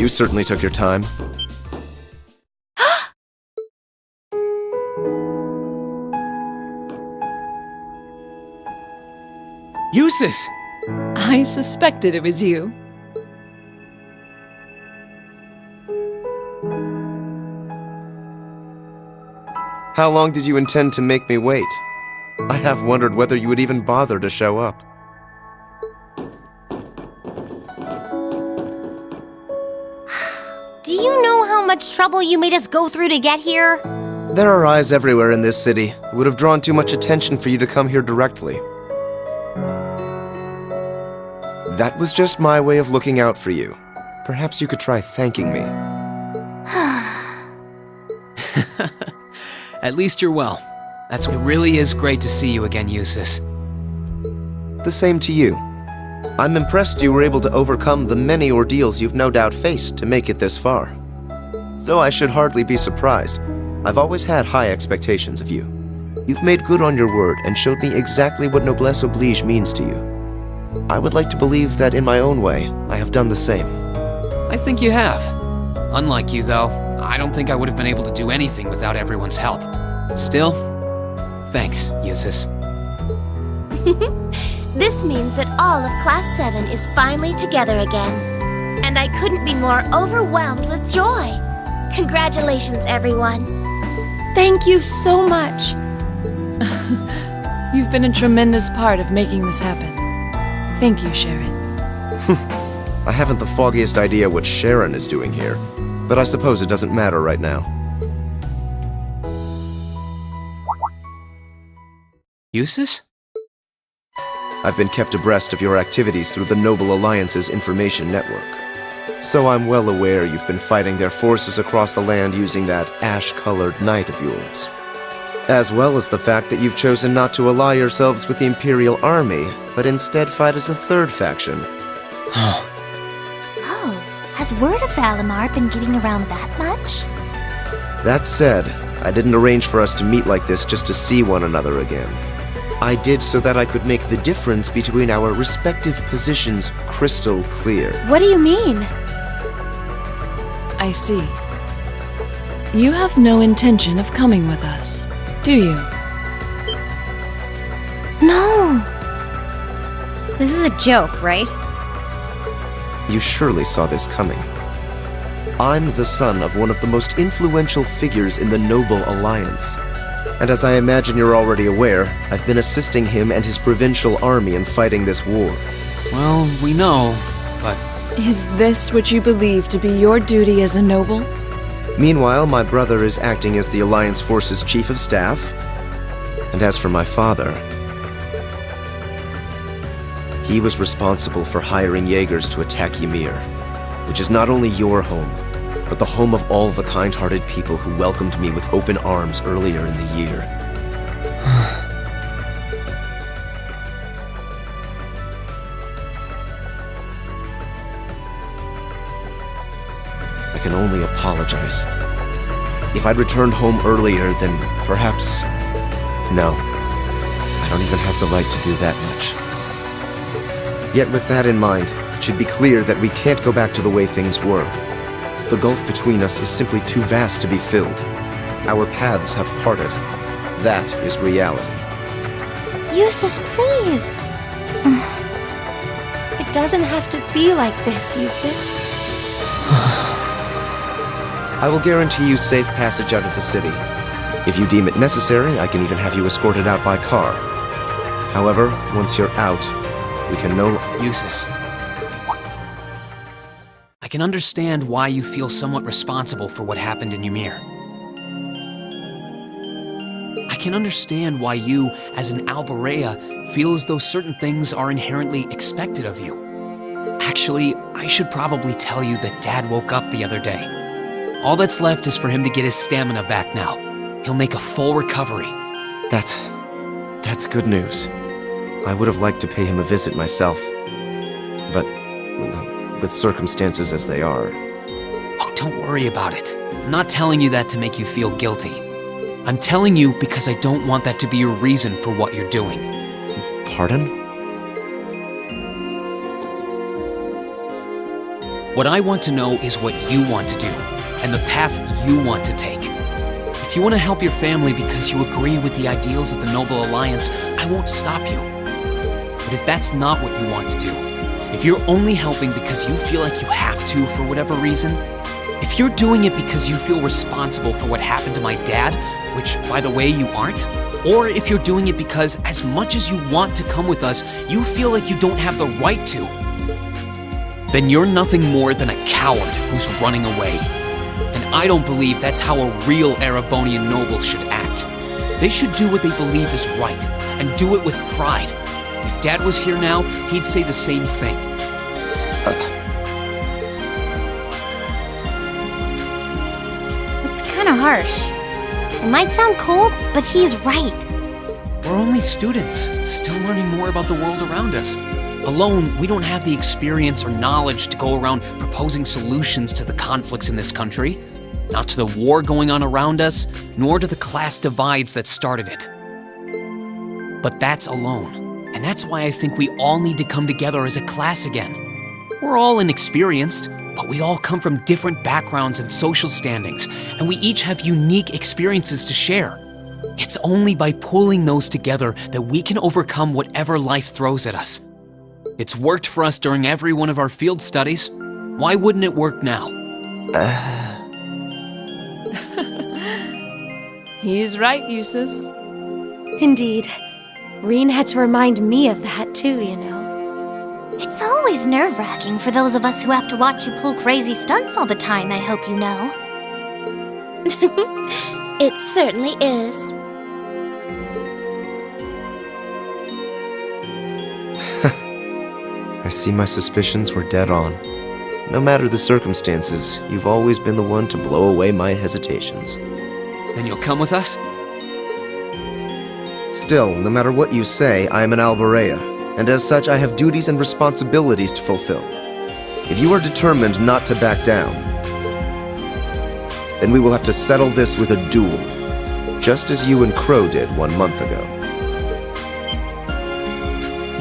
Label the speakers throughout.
Speaker 1: You certainly took your time.
Speaker 2: Eustace!
Speaker 3: I suspected it was you.
Speaker 1: How long did you intend to make me wait? I have wondered whether you would even bother to show up.
Speaker 4: Do you know how much trouble you made us go through to get here?
Speaker 1: There are eyes everywhere in this city. It would have drawn too much attention for you to come here directly. That was just my way of looking out for you. Perhaps you could try thanking me.
Speaker 2: At least you're well. It really is great to see you again, Eustace.
Speaker 1: The same to you. I'm impressed you were able to overcome the many ordeals you've no doubt faced to make it this far. Though I should hardly be surprised. I've always had high expectations of you. You've made good on your word and showed me exactly what noblesse oblige means to you. I would like to believe that in my own way, I have done the same.
Speaker 2: I think you have. Unlike you, though, I don't think I would have been able to do anything without everyone's help. Still, thanks, Eustace.
Speaker 4: This means that all of Class 7 is finally together again. And I couldn't be more overwhelmed with joy. Congratulations, everyone.
Speaker 3: Thank you so much. You've been a tremendous part of making this happen. Thank you, Sharon.
Speaker 1: I haven't the foggiest idea what Sharon is doing here, but I suppose it doesn't matter right now.
Speaker 2: Eustace?
Speaker 1: I've been kept abreast of your activities through the Noble Alliance's information network. So I'm well aware you've been fighting their forces across the land using that ash-colored knight of yours. As well as the fact that you've chosen not to ally yourselves with the Imperial Army, but instead fight as a third faction.
Speaker 4: Oh, has word of Valimar been getting around that much?
Speaker 1: That said, I didn't arrange for us to meet like this just to see one another again. I did so that I could make the difference between our respective positions crystal clear.
Speaker 3: What do you mean? I see. You have no intention of coming with us, do you?
Speaker 5: No! This is a joke, right?
Speaker 1: You surely saw this coming. I'm the son of one of the most influential figures in the Noble Alliance. And as I imagine you're already aware, I've been assisting him and his provincial army in fighting this war.
Speaker 2: Well, we know, but...
Speaker 3: Is this what you believe to be your duty as a noble?
Speaker 1: Meanwhile, my brother is acting as the Alliance Force's chief of staff. And as for my father, he was responsible for hiring Jaegers to attack Ymir, which is not only your home, but the home of all the kind-hearted people who welcomed me with open arms earlier in the year. I can only apologize. If I'd returned home earlier, then perhaps... No, I don't even have the right to do that much. Yet with that in mind, it should be clear that we can't go back to the way things were. The gulf between us is simply too vast to be filled. Our paths have parted. That is reality.
Speaker 4: Eustace, please! It doesn't have to be like this, Eustace.
Speaker 1: I will guarantee you safe passage out of the city. If you deem it necessary, I can even have you escorted out by car. However, once you're out, we can no longer...
Speaker 2: Eustace. I can understand why you feel somewhat responsible for what happened in Ymir. I can understand why you, as an Alberea, feel as though certain things are inherently expected of you. Actually, I should probably tell you that Dad woke up the other day. All that's left is for him to get his stamina back now. He'll make a full recovery.
Speaker 1: That's good news. I would have liked to pay him a visit myself, but with circumstances as they are.
Speaker 2: Oh, don't worry about it. I'm not telling you that to make you feel guilty. I'm telling you because I don't want that to be your reason for what you're doing.
Speaker 1: Pardon?
Speaker 2: What I want to know is what you want to do, and the path you want to take. If you want to help your family because you agree with the ideals of the Noble Alliance, I won't stop you. But if that's not what you want to do, if you're only helping because you feel like you have to for whatever reason, if you're doing it because you feel responsible for what happened to my dad, which, by the way, you aren't, or if you're doing it because as much as you want to come with us, you feel like you don't have the right to, then you're nothing more than a coward who's running away. And I don't believe that's how a real Erebonian noble should act. They should do what they believe is right, and do it with pride. If Dad was here now, he'd say the same thing.
Speaker 5: It's kind of harsh. It might sound cold, but he's right.
Speaker 2: We're only students, still learning more about the world around us. Alone, we don't have the experience or knowledge to go around proposing solutions to the conflicts in this country. Not to the war going on around us, nor to the class divides that started it. But that's alone. And that's why I think we all need to come together as a class again. We're all inexperienced, but we all come from different backgrounds and social standings, and we each have unique experiences to share. It's only by pulling those together that we can overcome whatever life throws at us. It's worked for us during every one of our field studies. Why wouldn't it work now?
Speaker 3: He's right, Eustace.
Speaker 6: Indeed. Reen had to remind me of that too, you know.
Speaker 5: It's always nerve-wracking for those of us who have to watch you pull crazy stunts all the time, I hope you know.
Speaker 4: It certainly is.
Speaker 1: I see my suspicions were dead on. No matter the circumstances, you've always been the one to blow away my hesitations.
Speaker 2: Then you'll come with us?
Speaker 1: Still, no matter what you say, I am an Alborea, and as such I have duties and responsibilities to fulfill. If you are determined not to back down, then we will have to settle this with a duel, just as you and Crow did 1 month ago.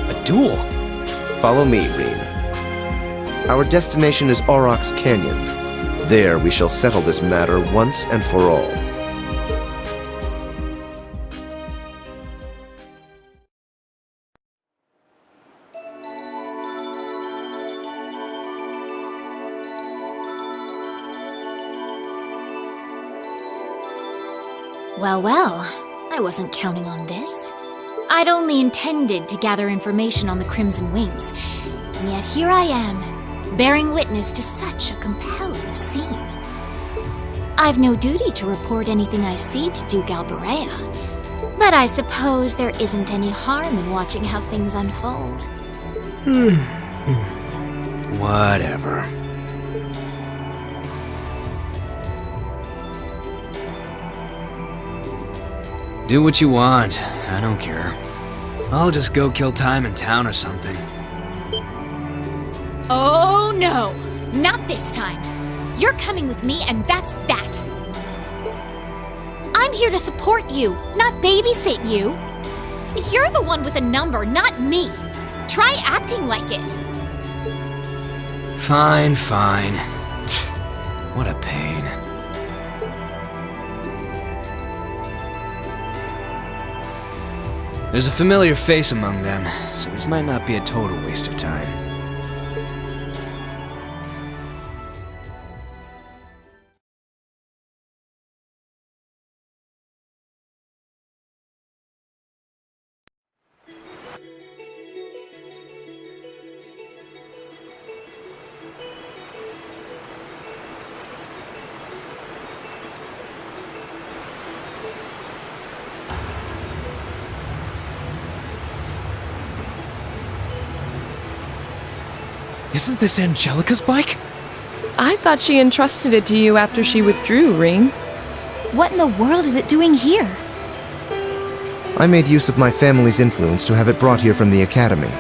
Speaker 2: A duel?
Speaker 1: Follow me, Reen. Our destination is Aurochs Canyon. There we shall settle this matter once and for all.
Speaker 5: Well, I wasn't counting on this. I'd only intended to gather information on the Crimson Wings, and yet here I am, bearing witness to such a compelling scene. I've no duty to report anything I see to Duke Alborea, but I suppose there isn't any harm in watching how things unfold.
Speaker 2: Whatever.
Speaker 7: Do what you want. I don't care. I'll just go kill time in town or something.
Speaker 5: Oh no! Not this time! You're coming with me, and that's that! I'm here to support you, not babysit you! You're the one with a number, not me! Try acting like it!
Speaker 7: Fine. What a pain. There's a familiar face among them, so this might not be a total waste of time.
Speaker 2: Isn't this Angelica's bike?
Speaker 3: I thought she entrusted it to you after she withdrew, Reen.
Speaker 6: What in the world is it doing here?
Speaker 1: I made use of my family's influence to have it brought here from the academy.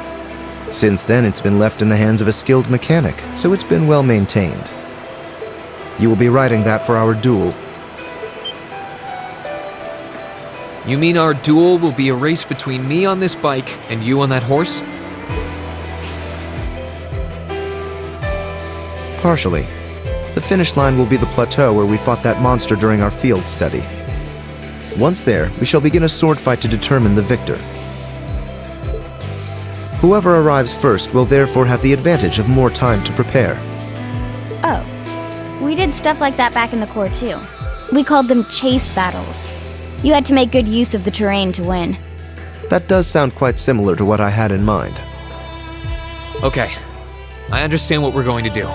Speaker 1: Since then, it's been left in the hands of a skilled mechanic, so it's been well maintained. You will be riding that for our duel.
Speaker 8: You mean our duel will be a race between me on this bike and you on that horse?
Speaker 1: partially. The finish line will be the plateau where we fought that monster during our field study. Once there, we shall begin a sword fight to determine the victor. Whoever arrives first will therefore have the advantage of more time to prepare.
Speaker 9: Oh, we did stuff like that back in the Corps too. We called them chase battles. You had to make good use of the terrain to win.
Speaker 1: That does sound quite similar to what I had in mind.
Speaker 8: Okay, I understand what we're going to do.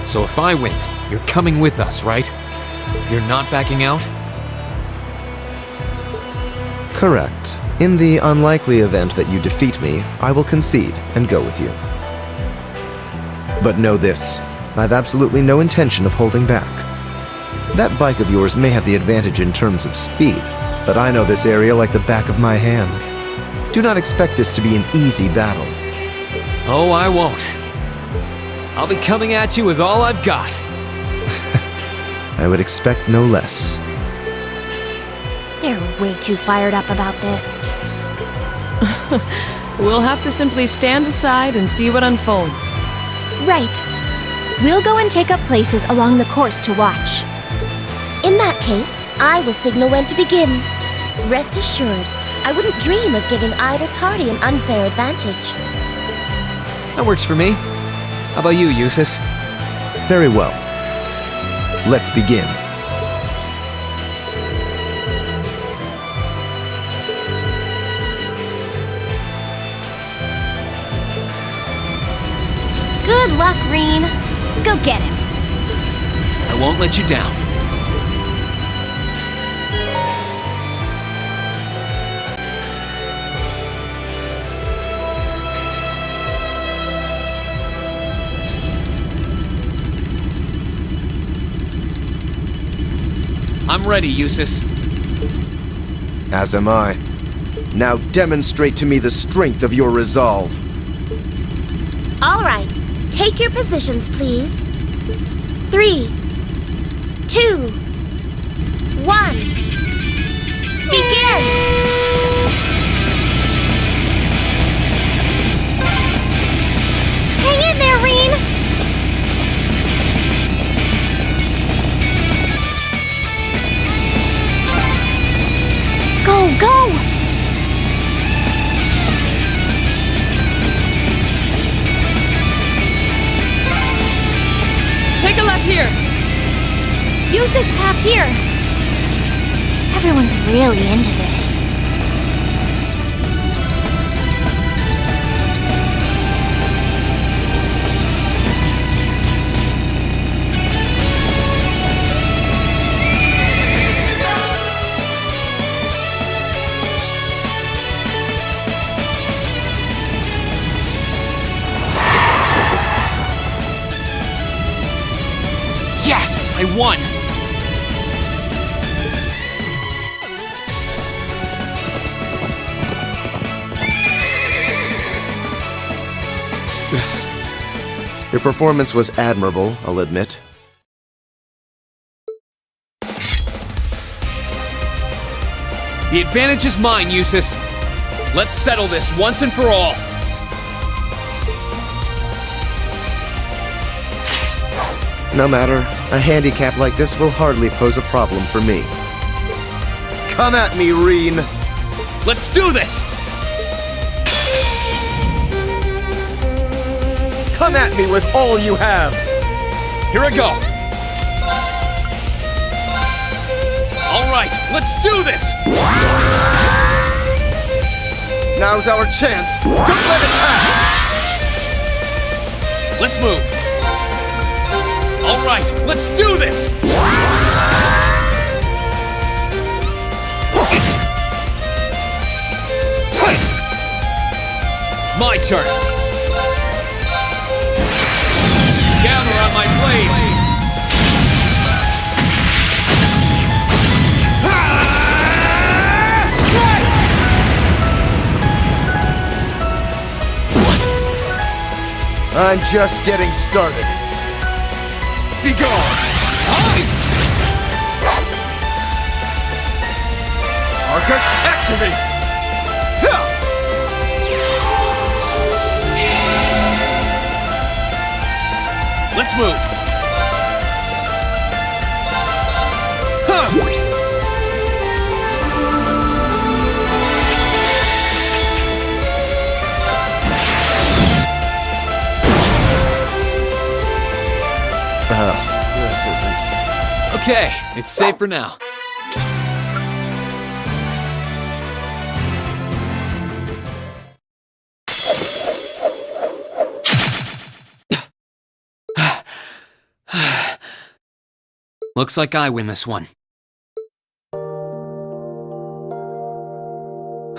Speaker 8: So if I win, you're coming with us, right? You're not backing out?
Speaker 1: Correct. In the unlikely event that you defeat me, I will concede and go with you. But know this, I've absolutely no intention of holding back. That bike of yours may have the advantage in terms of speed, but I know this area like the back of my hand. Do not expect this to be an easy battle.
Speaker 8: Oh, I won't. I'll be coming at you with all I've got.
Speaker 1: I would expect no less.
Speaker 9: They're way too fired up about this.
Speaker 3: We'll have to simply stand aside and see what unfolds.
Speaker 6: Right. We'll go and take up places along the course to watch.
Speaker 4: In that case, I will signal when to begin. Rest assured, I wouldn't dream of giving either party an unfair advantage.
Speaker 8: That works for me. How about you, Eustace?
Speaker 1: Very well. Let's begin.
Speaker 9: Good luck, Reen. Go get him.
Speaker 2: I won't let you down. I'm ready, Eustace.
Speaker 1: As am I. Now demonstrate to me the strength of your resolve.
Speaker 4: All right, take your positions, please. 3, 2, 1. Begin!
Speaker 9: Hang in there, Reen! Go, go!
Speaker 3: Take a left here.
Speaker 9: Use this path here. Everyone's really into this.
Speaker 2: Yes, I won.
Speaker 1: Your performance was admirable, I'll admit.
Speaker 2: The advantage is mine, Eustace. Let's settle this once and for all.
Speaker 1: No matter, a handicap like this will hardly pose a problem for me. Come at me, Reen!
Speaker 2: Let's do this!
Speaker 1: Come at me with all you have!
Speaker 2: Here I go. All right, let's do this!
Speaker 1: Now's our chance! Don't let it pass!
Speaker 2: Let's move. All right, let's do this! My turn. Gather on my blade. Strike!
Speaker 1: What? I'm just getting started. Be gone! Arcus, activate!
Speaker 8: move! Huh!
Speaker 1: This isn't...
Speaker 8: Okay, it's safe for now.
Speaker 2: Looks like I win this one.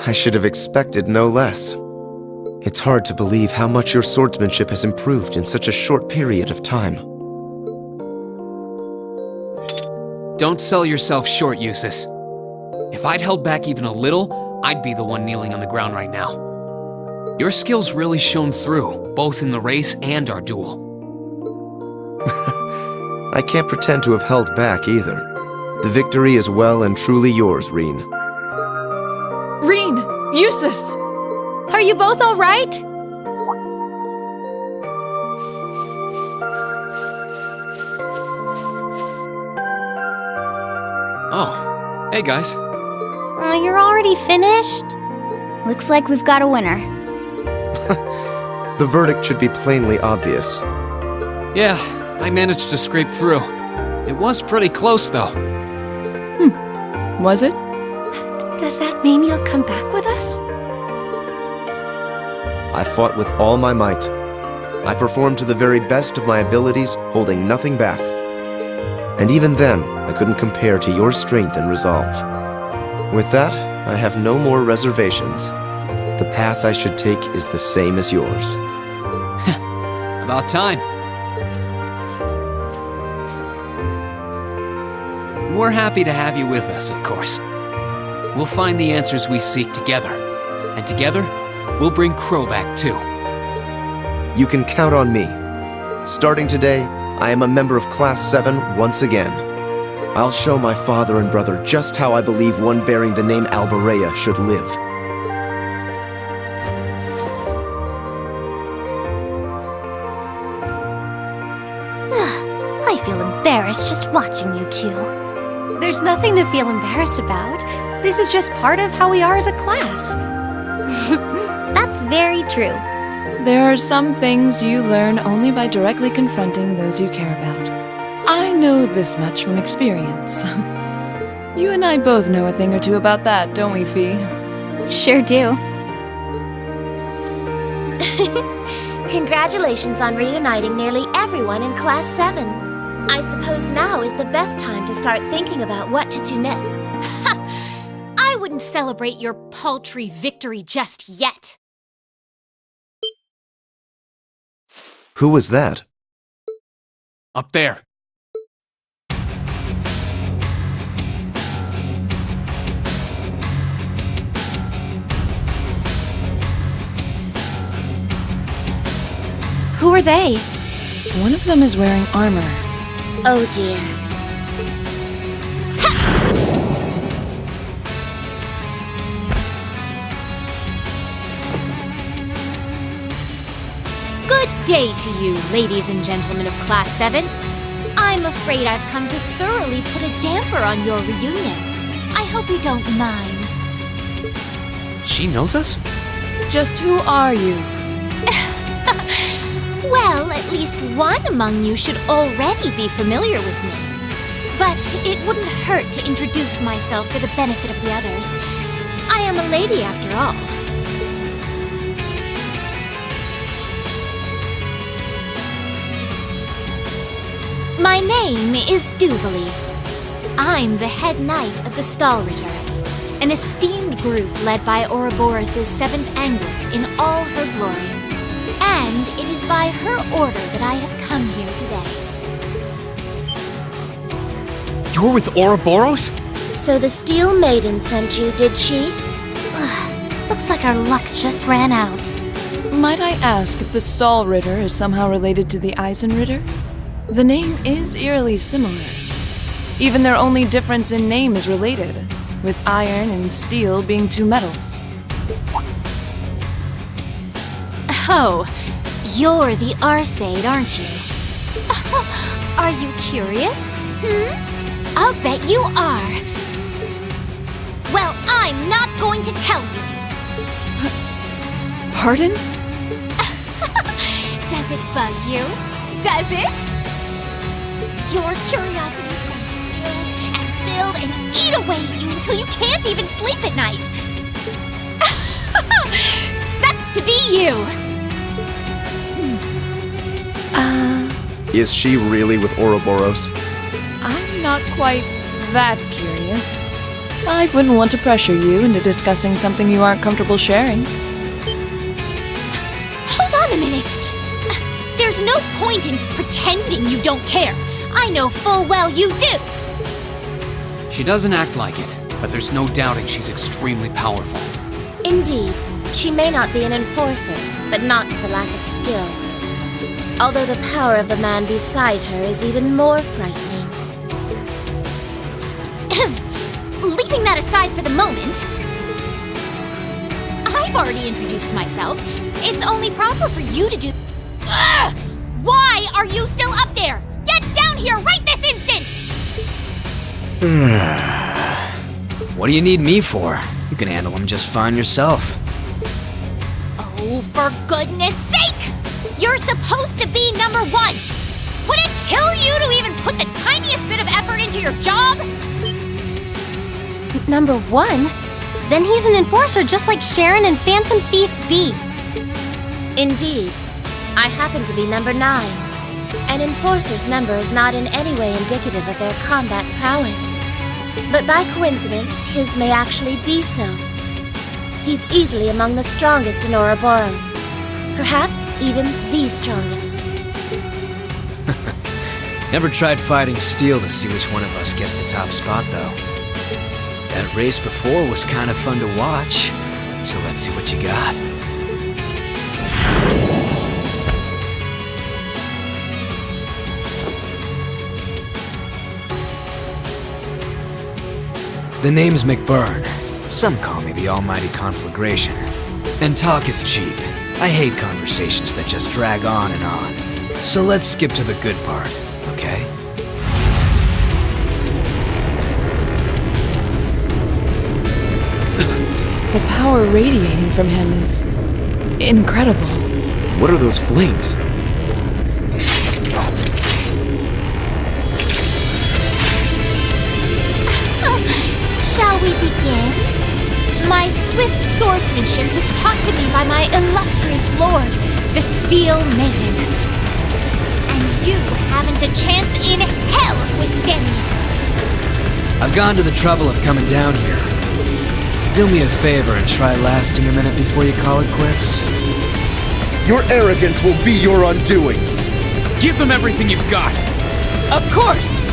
Speaker 1: I should have expected no less. It's hard to believe how much your swordsmanship has improved in such a short period of time.
Speaker 2: Don't sell yourself short, Eustace. If I'd held back even a little, I'd be the one kneeling on the ground right now. Your skills really shone through, both in the race and our duel.
Speaker 1: I can't pretend to have held back either. The victory is well and truly yours, Reen.
Speaker 3: Reen! Eustace!
Speaker 6: Are you both all right?
Speaker 2: Oh, hey guys.
Speaker 9: Oh, you're already finished? Looks like we've got a winner.
Speaker 1: The verdict should be plainly obvious.
Speaker 2: Yeah, I managed to scrape through. It was pretty close, though.
Speaker 3: Was it?
Speaker 6: Does that mean you'll come back with us?
Speaker 1: I fought with all my might. I performed to the very best of my abilities, holding nothing back. And even then, I couldn't compare to your strength and resolve. With that, I have no more reservations. The path I should take is the same as yours.
Speaker 2: About time. We're happy to have you with us, of course. We'll find the answers we seek together. And together, we'll bring Crow back too.
Speaker 1: You can count on me. Starting today, I am a member of Class 7 once again. I'll show my father and brother just how I believe one bearing the name Alberea should live.
Speaker 9: I feel embarrassed just watching you two.
Speaker 6: There's nothing to feel embarrassed about. This is just part of how we are as a class.
Speaker 9: That's very true.
Speaker 3: There are some things you learn only by directly confronting those you care about. I know this much from experience. You and I both know a thing or two about that, don't we, Fee?
Speaker 9: Sure do.
Speaker 4: Congratulations on reuniting nearly everyone in Class 7. I suppose now is the best time to start thinking about what to do next.
Speaker 5: I wouldn't celebrate your paltry victory just yet.
Speaker 1: Who was that?
Speaker 2: Up there.
Speaker 6: Who are they?
Speaker 3: One of them is wearing armor.
Speaker 4: Oh dear.
Speaker 5: Good day to you, ladies and gentlemen of Class 7. I'm afraid I've come to thoroughly put a damper on your reunion. I hope you don't mind.
Speaker 2: She knows us?
Speaker 3: Just who are you?
Speaker 5: Well, at least one among you should already be familiar with me. But it wouldn't hurt to introduce myself for the benefit of the others. I am a lady after all. My name is Duvalie. I'm the head knight of the Stahlritter, an esteemed group led by Ouroboros' 7th Angus in all her glory. And it is by her order that I have come here today.
Speaker 2: You're with Ouroboros?
Speaker 4: So the Steel Maiden sent you, did she?
Speaker 9: Looks like our luck just ran out.
Speaker 3: Might I ask if the Stahlritter is somehow related to the Eisenritter? The name is eerily similar. Even their only difference in name is related, with iron and steel being two metals.
Speaker 5: Oh, you're the Arseid, aren't you? Are you curious? I'll bet you are. Well, I'm not going to tell you.
Speaker 3: Pardon?
Speaker 5: Does it bug you? Does it? Your curiosity is going to build and eat away at you until you can't even sleep at night. Sucks to be you.
Speaker 1: Is she really with Ouroboros?
Speaker 3: I'm not quite that curious. I wouldn't want to pressure you into discussing something you aren't comfortable sharing.
Speaker 5: Hold on a minute. There's no point in pretending you don't care. I know full well you do.
Speaker 2: She doesn't act like it, but there's no doubting she's extremely powerful.
Speaker 4: Indeed, she may not be an enforcer, but not for lack of skill. Although the power of the man beside her is even more frightening.
Speaker 5: Leaving that aside for the moment, I've already introduced myself. It's only proper for you to do... Ugh! Why are you still up there? Get down here right this instant!
Speaker 7: What do you need me for? You can handle them just fine yourself.
Speaker 5: Oh, for goodness sake! You're supposed to be number one! Would it kill you to even put the tiniest bit of effort into your job?
Speaker 6: Number 1? Then he's an enforcer just like Sharon and Phantom Thief B.
Speaker 4: Indeed, I happen to be number 9. An enforcer's number is not in any way indicative of their combat prowess. But by coincidence, his may actually be so. He's easily among the strongest in Ouroboros. Perhaps even the strongest.
Speaker 7: Never tried fighting steel to see which one of us gets the top spot, though. That race before was kind of fun to watch, so let's see what you got. The name's McBurn. Some call me the almighty conflagration. And talk is cheap. I hate conversations that just drag on and on. So let's skip to the good part, okay?
Speaker 3: The power radiating from him is incredible.
Speaker 1: What are those flames?
Speaker 5: Shall we begin? My swift swordsmanship was taught to me by my illustrious lord, the Steel Maiden. And you haven't a chance in hell of withstanding it.
Speaker 7: I've gone to the trouble of coming down here. Do me a favor and try lasting a minute before you call it quits.
Speaker 1: Your arrogance will be your undoing.
Speaker 2: Give them everything you've got! Of course!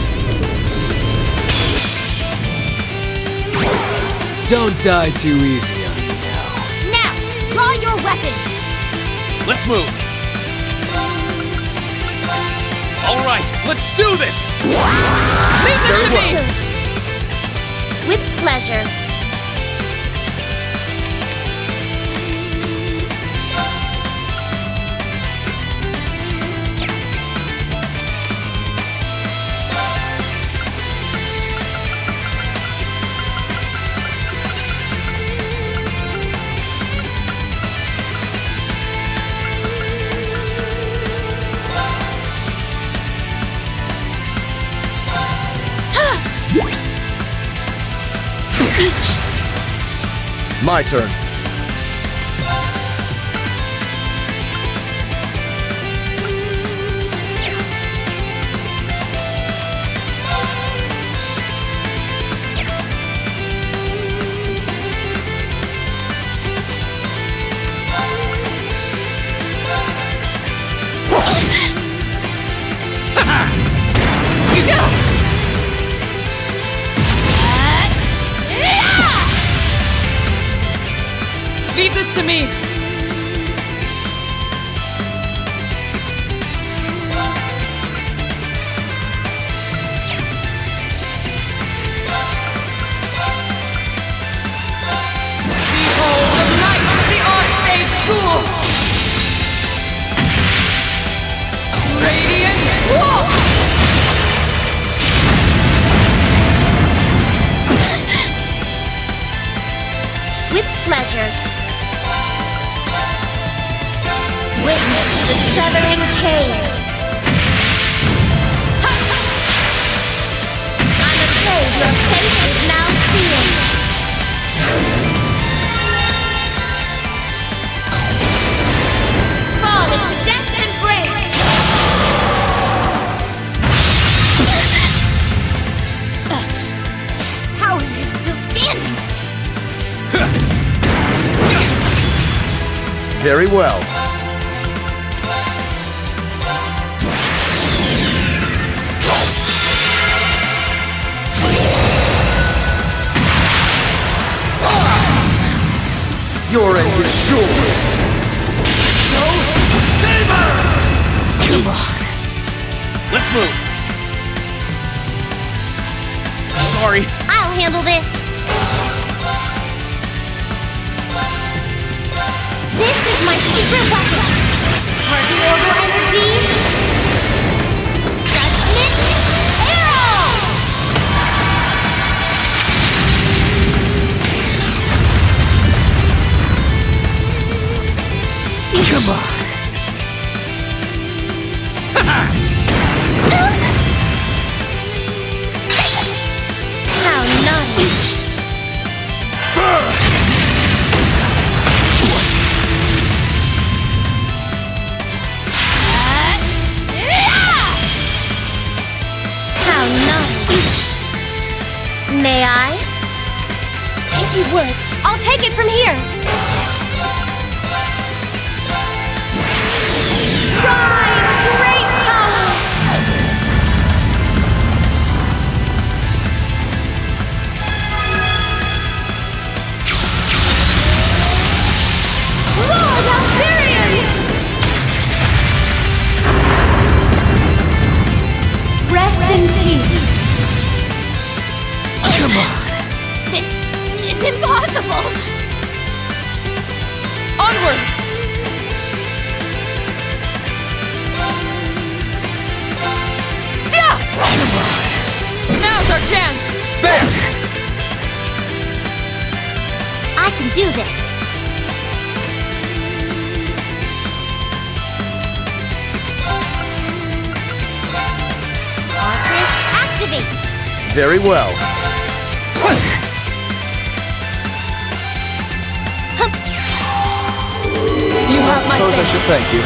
Speaker 7: Don't die too easy on me now.
Speaker 5: Now, draw your weapons.
Speaker 8: Let's move. All right, let's do this.
Speaker 3: Leave this to me!
Speaker 4: With pleasure.
Speaker 1: My turn.
Speaker 3: Leave this to me! Behold the might of the Arcade School! Radiant War!
Speaker 4: severing chains. I'm afraid your fate is now sealed. Fall into death's embrace.
Speaker 5: How are you still standing?
Speaker 1: Very well. Your end is sure.
Speaker 2: Come on.
Speaker 1: Let's move.
Speaker 2: Sorry.
Speaker 5: I'll handle this. This is my secret weapon. Party order energy. Judgment arrow.
Speaker 2: Come on.
Speaker 4: How naughty. How naughty. May I?
Speaker 6: If you would, I'll take it from here. Rise, great towers! Lord Alfarian! Rest in peace.
Speaker 2: Come on.
Speaker 5: This is impossible.
Speaker 3: Onward! Sia! Now's our chance!
Speaker 2: There!
Speaker 5: I can do this. Arcus activate.
Speaker 1: Very well.
Speaker 3: You have my
Speaker 1: Suppose I
Speaker 3: thanks.
Speaker 1: should thank you.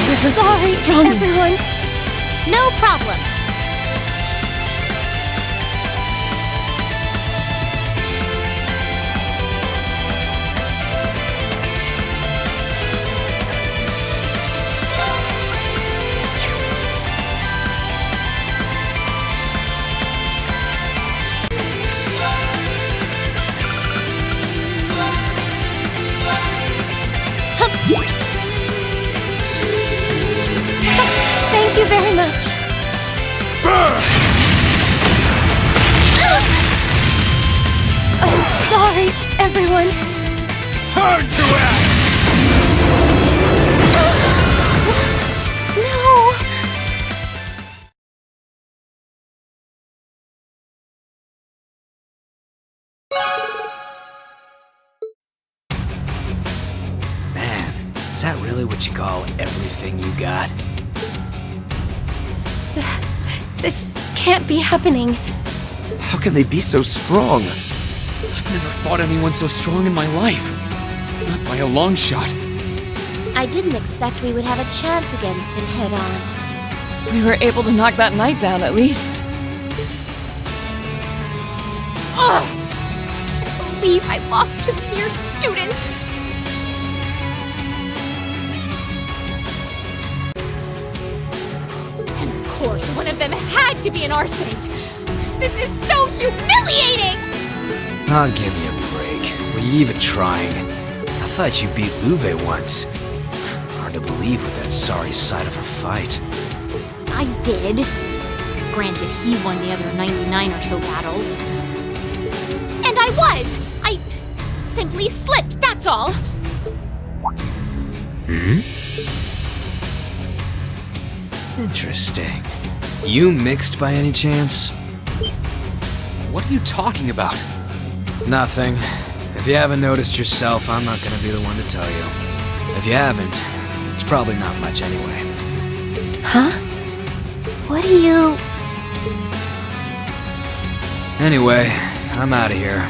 Speaker 3: This is
Speaker 6: Sorry,
Speaker 3: strong.
Speaker 6: everyone.
Speaker 5: No problem.
Speaker 6: Thank you very much. I'm sorry, everyone.
Speaker 1: Turn to ash!
Speaker 6: No!
Speaker 7: Man, is that really what you call everything you got?
Speaker 6: This can't be happening.
Speaker 1: How can they be so strong?
Speaker 2: I've never fought anyone so strong in my life. Not by a long shot.
Speaker 4: I didn't expect we would have a chance against him head on.
Speaker 3: We were able to knock that knight down at least.
Speaker 6: Ugh! I can't believe I lost to mere students. And of course, one of them had to be an Arsenate. This is so humiliating!
Speaker 7: Oh, give me a break. Were you even trying? I thought you beat Luve once. Hard to believe with that sorry side of her fight.
Speaker 5: I did. Granted, he won the other 99 or so battles. And I was! I simply slipped, that's all!
Speaker 7: Interesting. You mixed by any chance?
Speaker 2: What are you talking about?
Speaker 7: Nothing. If you haven't noticed yourself, I'm not gonna be the one to tell you. If you haven't, it's probably not much anyway.
Speaker 6: Huh? What do you...
Speaker 7: Anyway, I'm out of here.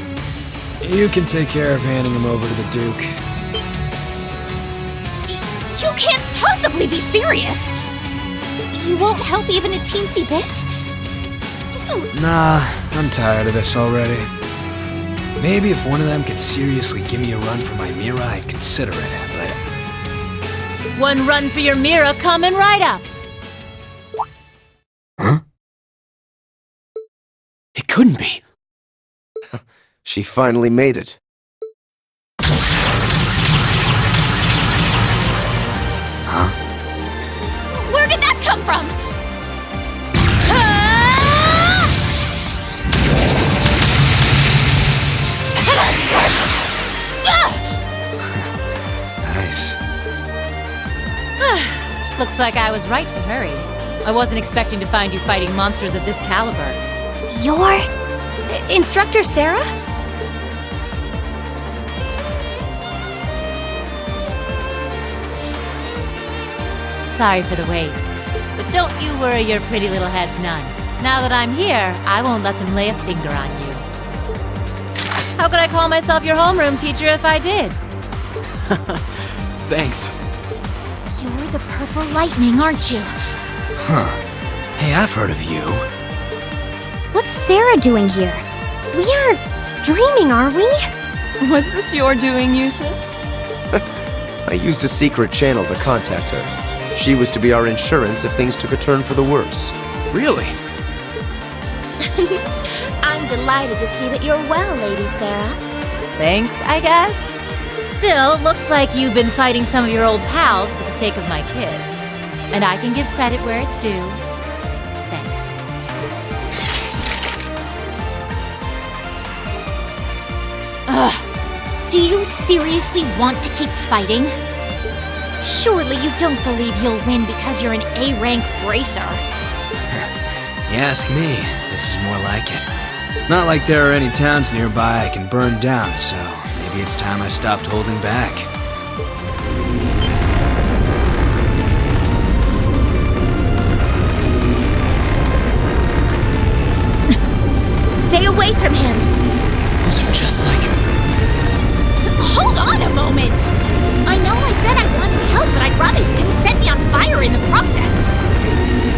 Speaker 7: You can take care of handing him over to the Duke.
Speaker 5: You can't possibly be serious! You won't help even a teensy bit? It's a...
Speaker 7: Nah, I'm tired of this already. Maybe if one of them could seriously give me a run for my Mira, I'd consider it, but...
Speaker 5: One run for your Mira coming right up!
Speaker 7: Huh?
Speaker 2: It couldn't be.
Speaker 1: She finally made it.
Speaker 7: Huh?
Speaker 5: Where did that come from?
Speaker 7: Nice.
Speaker 10: Looks like I was right to hurry. I wasn't expecting to find you fighting monsters of this caliber.
Speaker 6: You're... Instructor Sarah?
Speaker 10: Sorry for the wait. But don't you worry your pretty little heads none. Now that I'm here, I won't let them lay a finger on you. How could I call myself your homeroom teacher if I did?
Speaker 2: Thanks.
Speaker 5: You're the Purple Lightning, aren't you?
Speaker 7: Huh. Hey, I've heard of you.
Speaker 9: What's Sarah doing here?
Speaker 6: We aren't dreaming, are we?
Speaker 3: Was this your doing, Eustace?
Speaker 1: I used a secret channel to contact her. She was to be our insurance if things took a turn for the worse.
Speaker 2: Really?
Speaker 4: I'm delighted to see that you're well, Lady Sarah.
Speaker 10: Thanks, I guess. Still, looks like you've been fighting some of your old pals for the sake of my kids. And I can give credit where it's due. Thanks.
Speaker 5: Ugh. Do you seriously want to keep fighting? Surely you don't believe you'll win because you're an A-rank bracer.
Speaker 7: You ask me, this is more like it. Not like there are any towns nearby I can burn down, so maybe it's time I stopped holding back.
Speaker 4: Stay away from him.
Speaker 2: Those are just like...
Speaker 5: Hold on a moment! I know I said I wanted help, but I'd rather you didn't set me on fire in the process.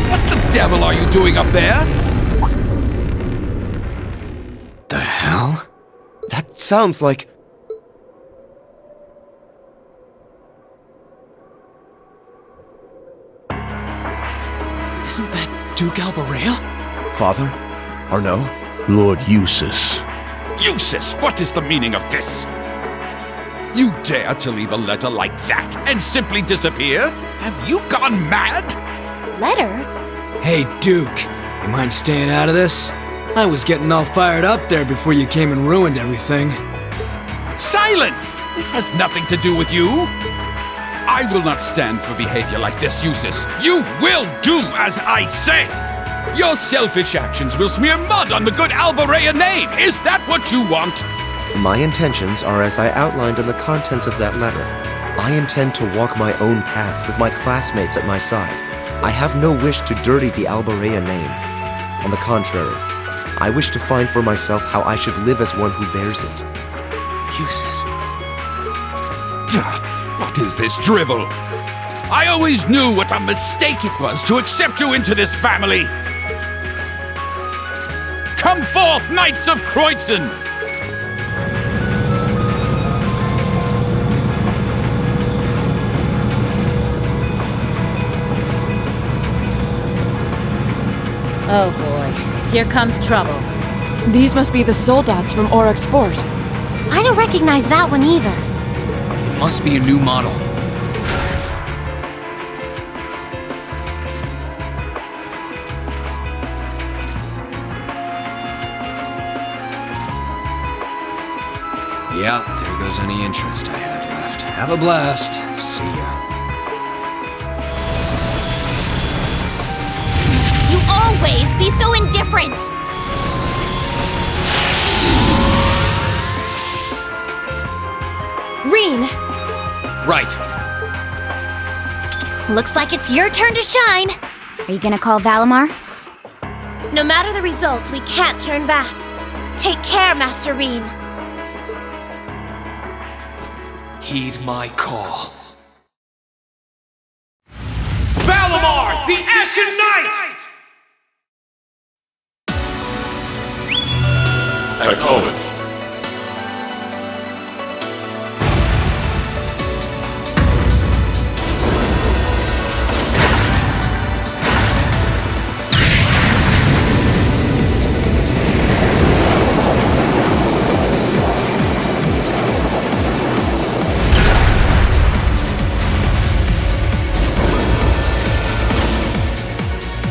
Speaker 11: What the devil are you doing up there?
Speaker 7: The hell?
Speaker 1: That sounds like...
Speaker 2: Isn't that Duke Alberea?
Speaker 1: Father? Or no?
Speaker 11: Lord Eustace. Eustace, what is the meaning of this? You dare to leave a letter like that and simply disappear? Have you gone mad?
Speaker 6: Letter?
Speaker 7: Hey, Duke, you mind staying out of this? I was getting all fired up there before you came and ruined everything.
Speaker 11: Silence! This has nothing to do with you. I will not stand for behavior like this, Eustace. You will do as I say. Your selfish actions will smear mud on the good Alberea name. Is that what you want?
Speaker 1: My intentions are as I outlined in the contents of that letter. I intend to walk my own path with my classmates at my side. I have no wish to dirty the Alberea name. On the contrary, I wish to find for myself how I should live as one who bears it.
Speaker 2: Eustace.
Speaker 11: What is this drivel? I always knew what a mistake it was to accept you into this family. Come forth, Knights of Kreutzen!
Speaker 10: Oh boy, here comes trouble.
Speaker 3: These must be the soldats from Oryx Fort.
Speaker 6: I don't recognize that one either.
Speaker 2: It must be a new model.
Speaker 7: Yeah, there goes any interest I had left. Have a blast. See ya.
Speaker 5: You always be so indifferent!
Speaker 6: Reen!
Speaker 2: Right.
Speaker 5: Looks like it's your turn to shine.
Speaker 9: Are you gonna call Valimar?
Speaker 4: No matter the results, we can't turn back. Take care, Master Reen.
Speaker 2: Heed my call.
Speaker 12: Valimar, the Ashen Knight!
Speaker 13: Acknowledged.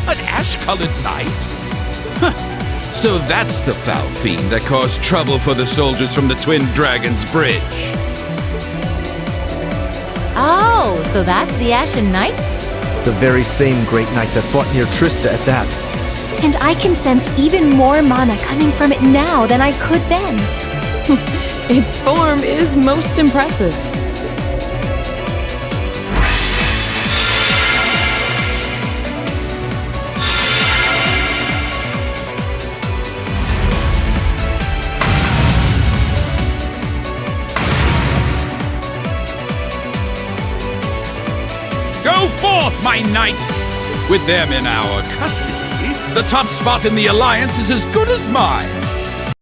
Speaker 11: An ash-colored knight? Huh. So that's the foul fiend that caused trouble for the soldiers from the Twin Dragons Bridge.
Speaker 10: Oh, so that's the Ashen Knight?
Speaker 14: The very same Great Knight that fought near Trista at that.
Speaker 6: And I can sense even more mana coming from it now than I could then.
Speaker 3: Its form is most impressive.
Speaker 11: Go forth, my knights! With them in our custody, the top spot in the Alliance is as good as mine.